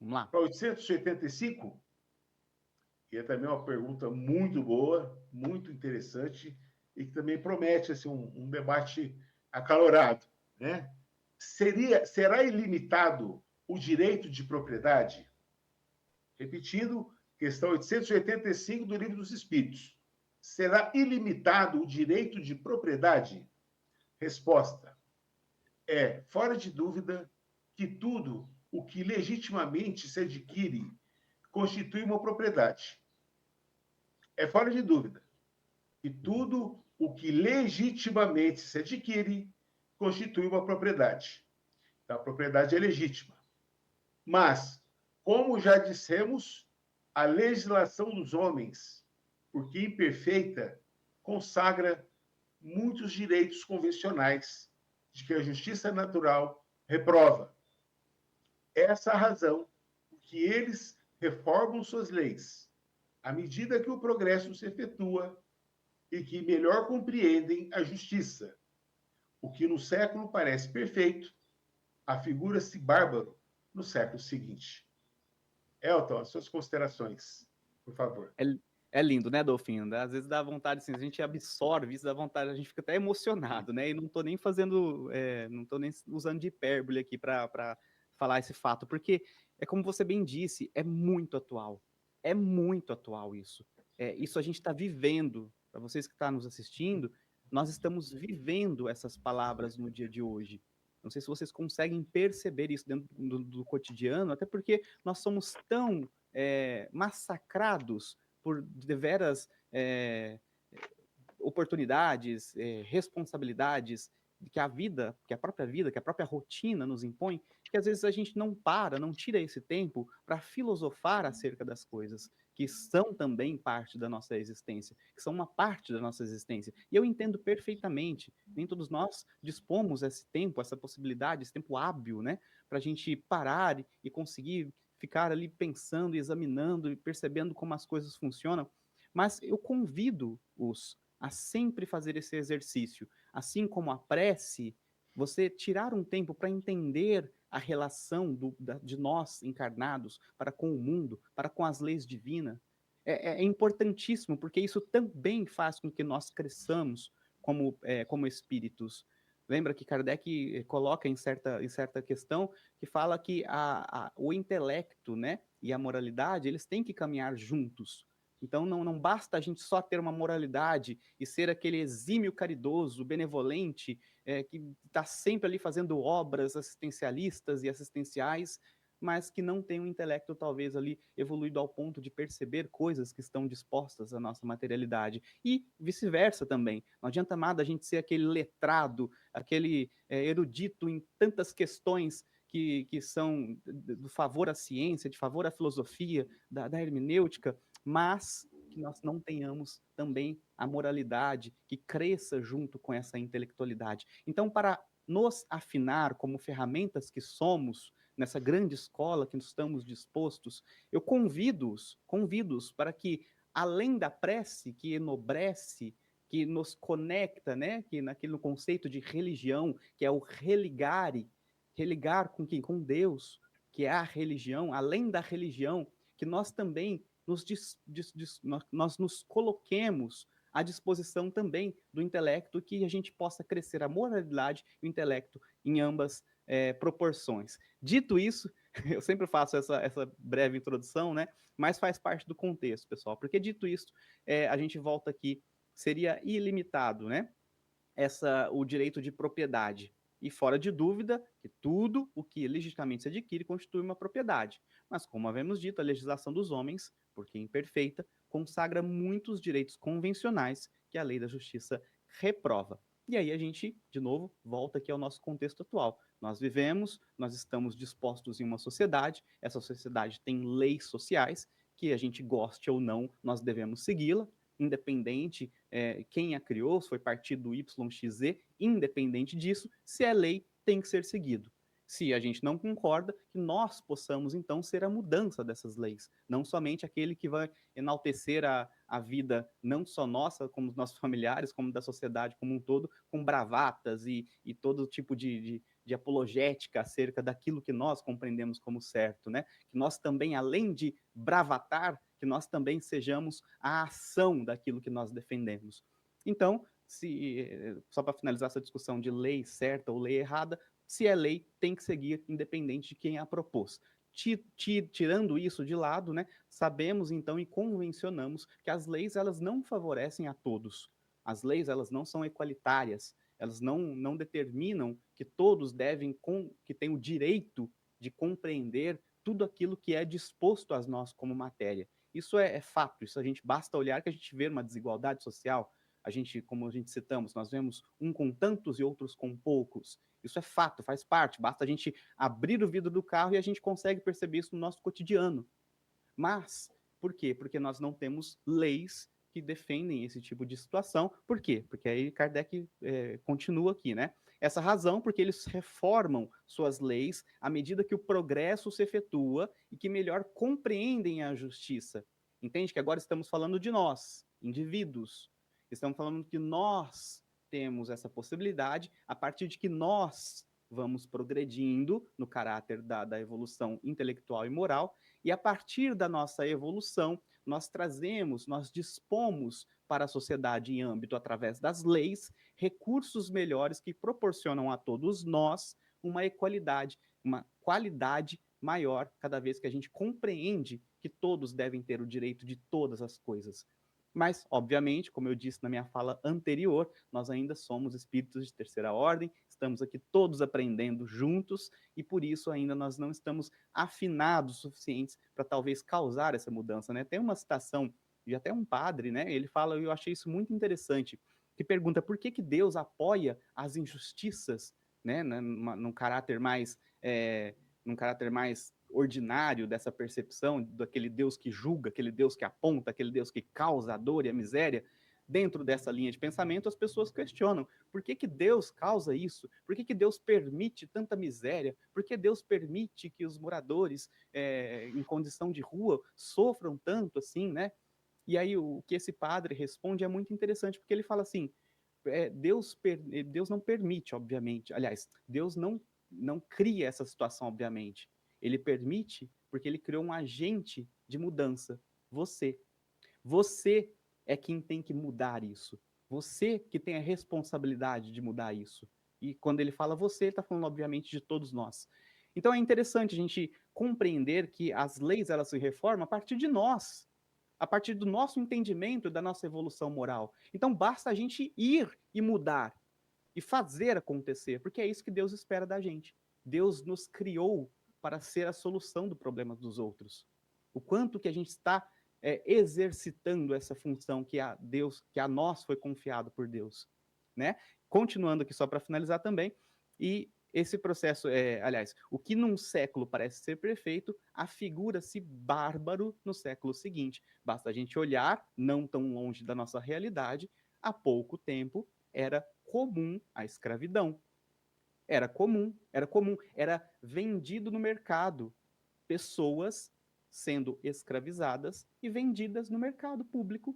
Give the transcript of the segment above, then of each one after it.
Vamos lá. Para 885, e é também uma pergunta muito boa, muito interessante, e que também promete assim, um debate acalorado. Né? Será ilimitado o direito de propriedade? Repetindo, questão 885 do Livro dos Espíritos. Será ilimitado o direito de propriedade? Resposta: é, fora de dúvida, que tudo o que legitimamente se adquire constitui uma propriedade. É fora de dúvida que tudo o que legitimamente se adquire constitui uma propriedade. Então, a propriedade é legítima. Mas, como já dissemos, a legislação dos homens, porque imperfeita, consagra muitos direitos convencionais de que a justiça natural reprova. Essa é a razão por que eles reformam suas leis, à medida que o progresso se efetua e que melhor compreendem a justiça. O que no século parece perfeito, afigura-se bárbaro no século seguinte. Elton, as suas considerações, por favor. É lindo, né, Dolfinho? Às vezes dá vontade, assim, a gente absorve isso, dá vontade, a gente fica até emocionado, né? E não tô nem fazendo, não tô nem usando de hipérbole aqui para falar esse fato, porque é como você bem disse, é muito atual. É muito atual isso. Isso a gente está vivendo. Para vocês que estão nos assistindo, nós estamos vivendo essas palavras no dia de hoje. Não sei se vocês conseguem perceber isso dentro do cotidiano, até porque nós somos tão massacrados por deveras oportunidades, responsabilidades que a vida, que a própria vida, que a própria rotina nos impõe, que às vezes a gente não para, não tira esse tempo para filosofar acerca das coisas que são também parte da nossa existência, que são uma parte da nossa existência. E eu entendo perfeitamente, nem todos nós dispomos esse tempo, essa possibilidade, esse tempo hábil, né, para a gente parar e conseguir ficar ali pensando, examinando e percebendo como as coisas funcionam. Mas eu convido-os a sempre fazer esse exercício. Assim como a prece, você tirar um tempo para entender a relação de nós encarnados para com o mundo, para com as leis divinas, é importantíssimo, porque isso também faz com que nós cresçamos como espíritos. Lembra que Kardec coloca em certa questão que fala que o intelecto, né, e a moralidade, eles têm que caminhar juntos. Então não basta a gente só ter uma moralidade e ser aquele exímio caridoso, benevolente, que está sempre ali fazendo obras assistencialistas e assistenciais, mas que não tem um intelecto talvez ali evoluído ao ponto de perceber coisas que estão dispostas à nossa materialidade. E vice-versa também. Não adianta nada a gente ser aquele letrado, aquele erudito em tantas questões que são do favor à ciência, de favor à filosofia, da hermenêutica, mas que nós não tenhamos também a moralidade que cresça junto com essa intelectualidade. Então, para nos afinar como ferramentas que somos nessa grande escola que estamos dispostos, eu convido-os para que, além da prece que enobrece, que nos conecta, né, que naquele conceito de religião, que é o religar com quem? Com Deus, que é a religião, além da religião, que nós também nós nos coloquemos à disposição também do intelecto, que a gente possa crescer a moralidade e o intelecto em ambas proporções. Dito isso, eu sempre faço essa breve introdução, né? Mas faz parte do contexto, pessoal, porque dito isso, a gente volta aqui, seria ilimitado, né? O direito de propriedade. E fora de dúvida que tudo o que legitimamente se adquire constitui uma propriedade. Mas, como havemos dito, a legislação dos homens, porque imperfeita, consagra muitos direitos convencionais que a lei da justiça reprova. E aí a gente, de novo, volta aqui ao nosso contexto atual. Nós vivemos, nós estamos dispostos em uma sociedade, essa sociedade tem leis sociais, que a gente goste ou não, nós devemos segui-la, independente quem a criou, se foi partido YXZ, independente disso, se é lei, tem que ser seguido. Se a gente não concorda, que nós possamos, então, ser a mudança dessas leis. Não somente aquele que vai enaltecer a vida, não só nossa, como dos nossos familiares, como da sociedade como um todo, com bravatas e todo tipo de de apologética acerca daquilo que nós compreendemos como certo, né? Que nós também, além de bravatar, que nós também sejamos a ação daquilo que nós defendemos. Então, só para finalizar essa discussão de lei certa ou lei errada, se é lei, tem que seguir independente de quem a propôs. Tirando isso de lado, né, sabemos então e convencionamos que as leis elas não favorecem a todos. As leis elas não são equalitárias, elas não determinam que todos que têm o direito de compreender tudo aquilo que é disposto a nós como matéria. Isso é fato, isso a gente basta olhar que a gente vê uma desigualdade social, a gente, como a gente citamos, nós vemos um com tantos e outros com poucos. Isso é fato, faz parte, basta a gente abrir o vidro do carro e a gente consegue perceber isso no nosso cotidiano. Mas, por quê? Porque nós não temos leis que defendem esse tipo de situação. Por quê? Porque aí Kardec continua aqui, né? Essa razão, porque eles reformam suas leis à medida que o progresso se efetua e que melhor compreendem a justiça. Entende que agora estamos falando de nós, indivíduos. Estamos falando que nós temos essa possibilidade a partir de que nós vamos progredindo no caráter da evolução intelectual e moral, e a partir da nossa evolução, nós dispomos para a sociedade em âmbito através das leis, recursos melhores que proporcionam a todos nós uma equalidade, uma qualidade maior cada vez que a gente compreende que todos devem ter o direito de todas as coisas. Mas, obviamente, como eu disse na minha fala anterior, nós ainda somos espíritos de terceira ordem, estamos aqui todos aprendendo juntos e por isso ainda nós não estamos afinados o suficientes para talvez causar essa mudança, né? Tem uma citação de até um padre, né? Ele fala, e eu achei isso muito interessante, que pergunta por que Deus apoia as injustiças, né? Num caráter mais num caráter mais ordinário dessa percepção daquele Deus que julga, aquele Deus que aponta, aquele Deus que causa a dor e a miséria. Dentro dessa linha de pensamento, as pessoas questionam por que Deus causa isso? Por que Deus permite tanta miséria? Por que Deus permite que os moradores em condição de rua sofram tanto assim, né? E aí o que esse padre responde é muito interessante, porque ele fala assim, Deus não permite, obviamente, aliás, Deus não cria essa situação, obviamente. Ele permite porque ele criou um agente de mudança, você. Você é quem tem que mudar isso. Você que tem a responsabilidade de mudar isso. E quando ele fala você, ele está falando, obviamente, de todos nós. Então é interessante a gente compreender que as leis elas se reformam a partir de nós, a partir do nosso entendimento da nossa evolução moral. Então basta a gente ir e mudar e fazer acontecer, porque é isso que Deus espera da gente. Deus nos criou para ser a solução do problema dos outros. O quanto que a gente está exercitando essa função que a Deus, que a nós foi confiado por Deus, né? Continuando aqui só para finalizar também, e esse processo, aliás, o que num século parece ser perfeito, afigura-se bárbaro no século seguinte. Basta a gente olhar, não tão longe da nossa realidade, há pouco tempo era comum a escravidão. Era vendido no mercado. Pessoas sendo escravizadas e vendidas no mercado público,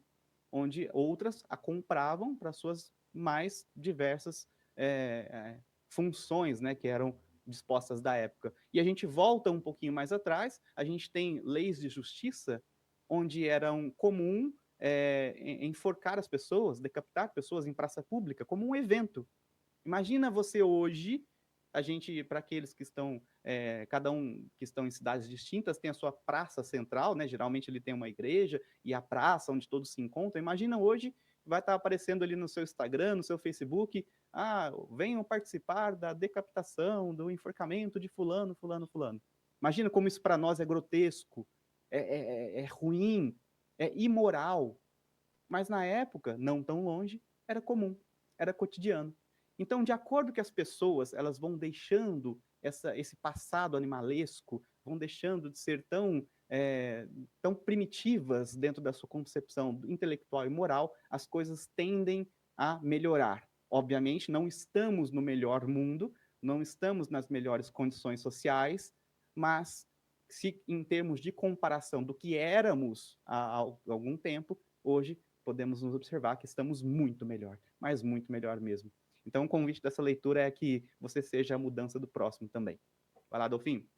onde outras a compravam para suas mais diversas funções, né, que eram dispostas da época. E a gente volta um pouquinho mais atrás, a gente tem leis de justiça, onde eram comum enforcar as pessoas, decapitar pessoas em praça pública, como um evento. Imagina você hoje, a gente, para aqueles que estão, cada um que estão em cidades distintas, tem a sua praça central, né? Geralmente ele tem uma igreja e a praça onde todos se encontram. Imagina hoje, vai estar aparecendo ali no seu Instagram, no seu Facebook, venham participar da decapitação, do enforcamento de fulano, fulano, fulano. Imagina como isso para nós é grotesco, é ruim, é imoral. Mas na época, não tão longe, era comum, era cotidiano. Então, de acordo que as pessoas elas vão deixando esse passado animalesco, vão deixando de ser tão primitivas dentro da sua concepção intelectual e moral, as coisas tendem a melhorar. Obviamente, não estamos no melhor mundo, não estamos nas melhores condições sociais, mas se em termos de comparação do que éramos há algum tempo, hoje podemos nos observar que estamos muito melhor, mas muito melhor mesmo. Então, o convite dessa leitura é que você seja a mudança do próximo também. Vai lá, Dolfin.